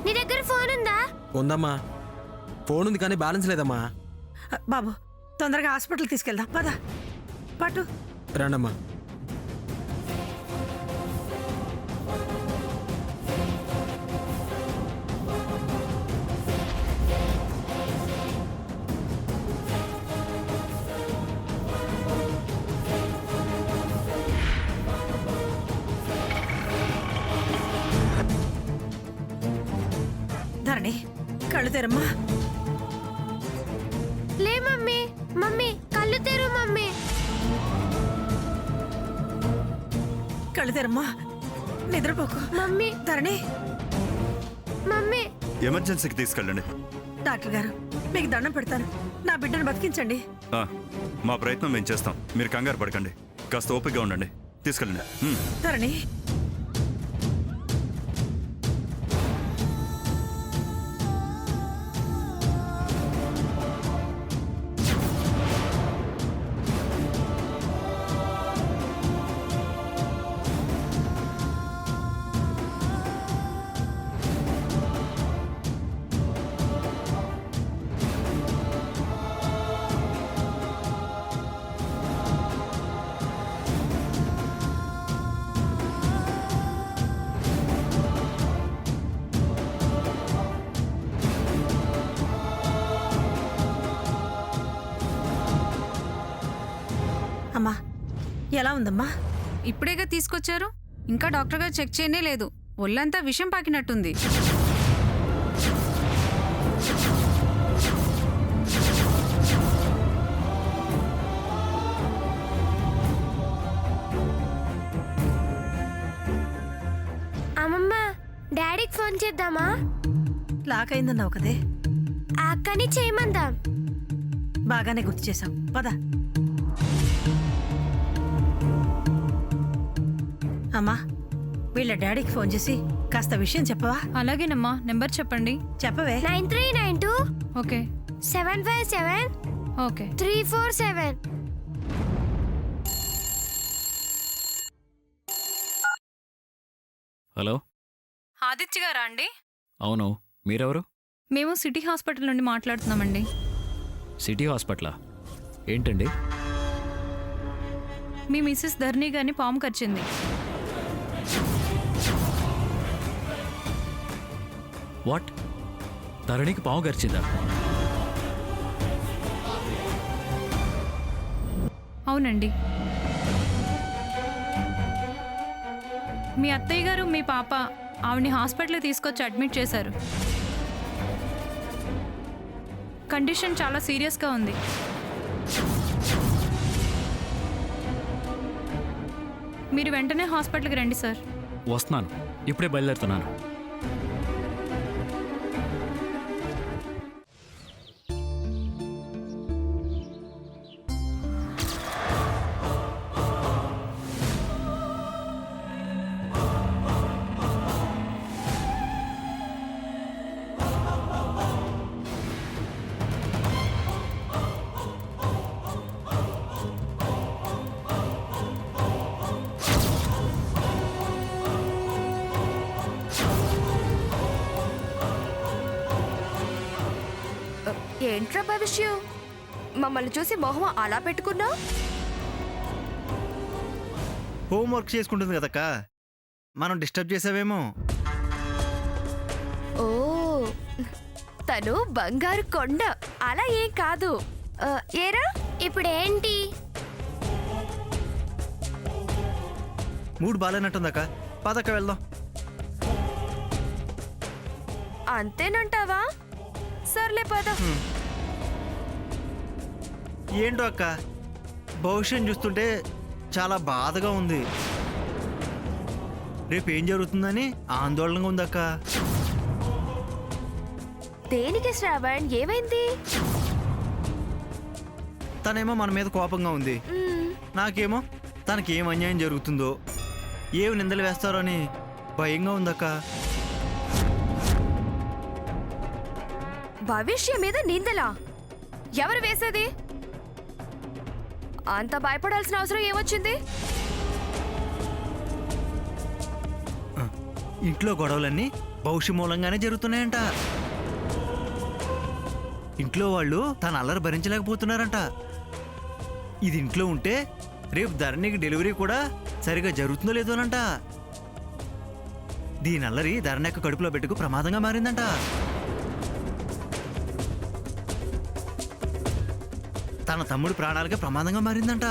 నీ దగ్గర ఫోన్ ఉందా? ఉందమ్మా. ఫోన్ ఉంది కానీ బ్యాలెన్స్ లేదమ్మా. బాబు తొందరగా హాస్పిటల్ తీసుకెళ్దాం పద. పట్టు. రండమ్మా. ధరణి కళ్ళు తెరమ్మా. లే మమ్మీ. మమ్మీ కళ్ళు తెరు మమ్మీ. కళ్ళు తెరమ్మా. నిద్రపోకు మమ్మీ. ధరణి. మమ్మీ. ఎమర్జెన్సీకి తీసుకెళ్ళండి. డాక్టర్ గారు మీకు దండం పెడతాను, నా బిడ్డను బతికించండి. మా ప్రయత్నం మేము చేస్తాం, మీరు కంగారు పడకండి. కాస్త ఓపికగా ఉండండి, తీసుకెళ్ళండి. ధరణి. అమ్మా ఎలా ఉందమ్మా? ఇప్పుడేగా తీసుకొచ్చారు, ఇంకా డాక్టర్ గారు చెక్ చేయనే లేదు. ఒళ్ళంతా విషం పాకినట్టుంది. అమ్మమ్మ డాడీకి ఫోన్ చేద్దామా? లాక్ అయిందన్నావు కదే. అక్కని చేయమందాం. బాగానే గుర్తు చేశావు పద. అమ్మా వీళ్ళ డాడీకి ఫోన్ చేసి కాస్త విషయం చెప్పవా? అలాగేనమ్మా, నెంబర్ చెప్పండి. చెప్పవే. 9392 ఓకే 757 ఓకే 347. హలో, ఆదిత్య గారా అండి? అవును, మీరెవరు? మేము సిటీ హాస్పిటల్ నుండి మాట్లాడుతున్నామండి. సిటీ హాస్పిటలా? ఏంటండి? మీ మిస్సెస్ ధర్ని గారిని పాము కరిచింది. వాట్? ధరణికి పాము గరిచిందా? అవునండి. మీ అత్తయ్య గారు మీ పాప ఆవిడ్ని హాస్పిటల్కి తీసుకొచ్చి అడ్మిట్ చేశారు. కండిషన్ చాలా సీరియస్గా ఉంది. మీరు వెంటనే హాస్పిటల్కి రండి సార్. వస్తున్నాను, ఇప్పుడే బయలుదేరుతున్నాను. ఏంట్రా భవిష్యం, మమ్మల్ని చూసి మొహం అలా పెట్టుకున్నావు? హోంవర్క్ చేసుకుంటుంది కదక్క, మనం డిస్టర్బ్ చేసావేమో. ఓ తను బంగారు కొండ, అలా ఏం కాదు. ఏరా ఇప్పుడు ఏంటి? మూడు బాగాలేనట్టుందక్క, పదక్క వెళ్దాం. అంతేనంటావా? సర్లే పద. ఏంటో అక్క, భవిష్యం చూస్తుంటే చాలా బాధగా ఉంది. రేపు ఏం జరుగుతుందని ఆందోళనగా ఉందక్క. దేనికి శ్రావణ్, ఏమైంది? తనేమో మన మీద కోపంగా ఉంది, నాకేమో తనకి ఏం అన్యాయం జరుగుతుందో, ఏమి నిందలు వేస్తారో అని భయంగా ఉందక్క. భవిష్యం మీద నిందలా? ఎవరు వేసేది? అంత భయపడాల్సిన అవసరం ఏమొచ్చింది? ఇంట్లో గొడవలన్నీ భవిష్య మూలంగానే జరుగుతున్నాయంట. ఇంట్లో వాళ్ళు తన అల్లరి భరించలేకపోతున్నారంట. ఇది ఇంట్లో ఉంటే రేపు ధరణికి డెలివరీ కూడా సరిగా జరుగుతుందో లేదోనంట. దీని అల్లరి ధరణి యొక్క కడుపులో పెట్టుకు ప్రమాదంగా మారిందంట. తన తమ్ముడి ప్రాణాలకే ప్రమాదంగా మారిందంట.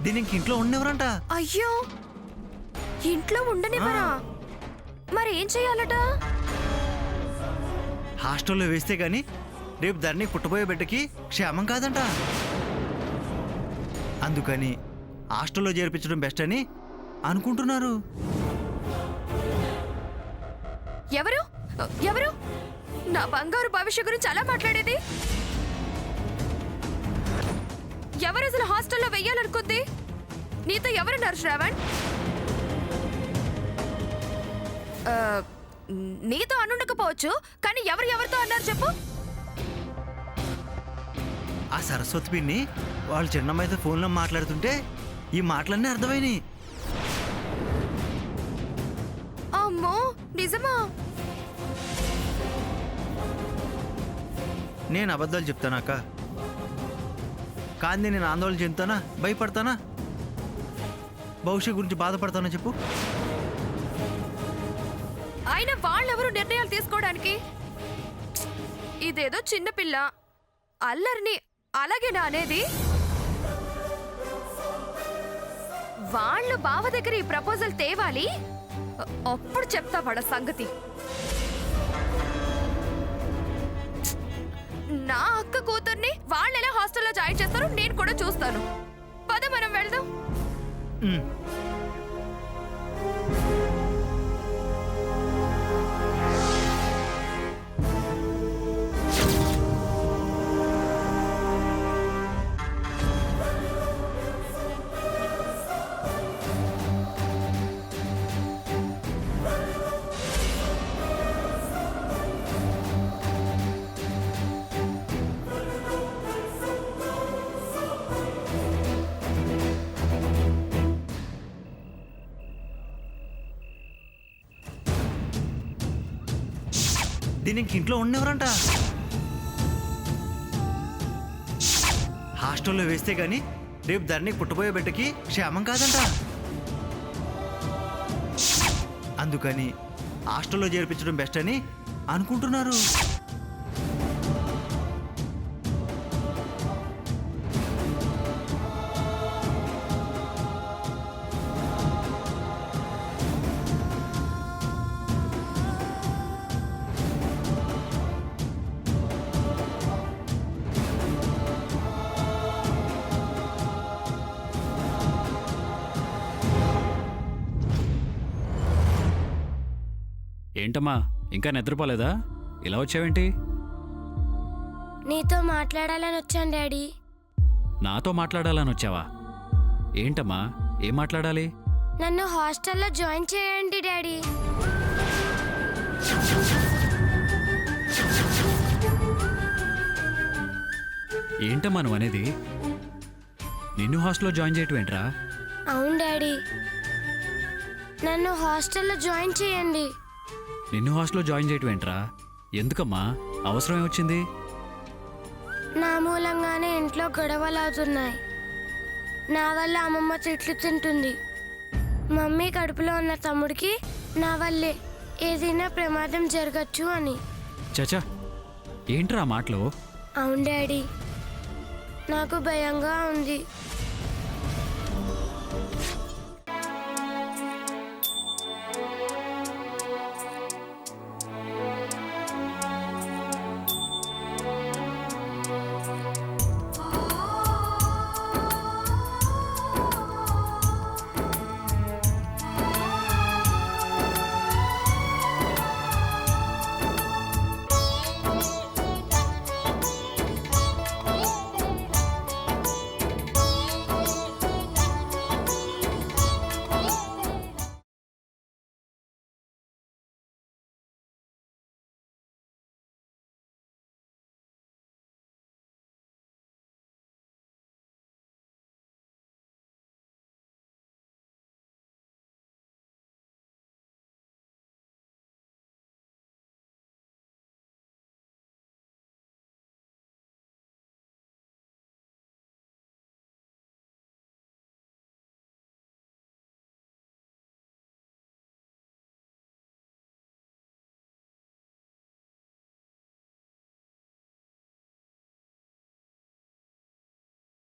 దీనికి ఇంట్లో ఉండేవరంట. అయ్యో, ఇంట్లో ఉండనివ్వరా? మరి ఏం చెయ్యాలట? హాస్టల్లో వేస్తే గాని రేపు ధరణి పుట్టబోయే బిడ్డకి క్షేమం కాదంట. అందుకని హాస్టల్లో చేర్పించడం బెస్ట్ అని అనుకుంటున్నారు. ఎవరు ఎవరు నా బంగారు భవిష్య గురించి అలా మాట్లాడేది? ఎవరు అసలు హాస్టల్లో వెయ్యాలనుకుంది? నీతో ఎవరున్నారు శ్రావణ్? నీతో అనుండకపోవచ్చు, కానీ ఎవరితో అన్నారు చెప్పు. ఆ సరస్వతి పిన్ని వాళ్ళు చిన్నమ్మాయితో ఫోన్లో మాట్లాడుతుంటే ఈ మాటలన్నీ అర్థమైనాయి. అమ్మో, నిజమా? నేను అబద్ధాలు చెప్తానాక, కానీ నేను ఆందోళన చెందుతానా, భయపడతానా, భవిష్యత్ గురించి బాధపడతానా చెప్పు. అయినా వాళ్ళెవరు నిర్ణయాలు తీసుకోవడానికి? ఇదేదో చిన్నపిల్ల అల్లరిని అలాగేనా అనేది? వాళ్ళు బావ దగ్గర ఈ ప్రపోజల్ తేవాలి, అప్పుడు చెప్తా వాళ్ళ సంగతి. నా అక్క కూతుర్ని వాళ్ళు ఎలా హాస్టల్లో జాయిన్ చేస్తారో నేను కూడా చూస్తాను. పద మనం వెళ్దాం. ఉమ్. దీనికి ఇంట్లో ఉండేవరంట. హాస్టల్లో వేస్తే గాని రేపు ధరణికి పుట్టబోయే బిడ్డకి క్షేమం కాదంట. అందుకని హాస్టల్లో చేర్పించడం బెస్ట్ అని అనుకుంటున్నారు. ఏంటమ్మా ఇంకా నిద్రపోలేదా? ఇలా వచ్చావేంటి? నీతో మాట్లాడాలని వచ్చాను డాడీ. నాతో మాట్లాడాలని వచ్చావా? ఏంటమ్మా, ఏం మాట్లాడాలి? నన్ను హాస్టల్లో జాయిన్ చేయండి డాడీ. ఏంటమ్మా నువ్వు అనేది? నిన్ను హాస్టల్లో జాయిన్ చేయటం ఏంట్రా? అవును డాడీ, నన్ను హాస్టల్లో జాయిన్ చేయండి. నిన్ను హాస్టల్లో జాయిన్ చేయటం ఏంట్రా? ఎందుకమ్మా? అవసరం ఏమొచ్చింది? నా మూలంగానే ఇంట్లో గొడవలు అవుతున్నాయి. నా వల్ల అమ్మమ్మ తిట్లు తింటుంది. మమ్మీ కడుపులో ఉన్న తమ్ముడికి నా వల్లే ఏదైనా ప్రమాదం జరగచ్చు అని. చచా, ఏంట్రా మాటలు? అవును డాడీ, నాకు భయంగా ఉంది.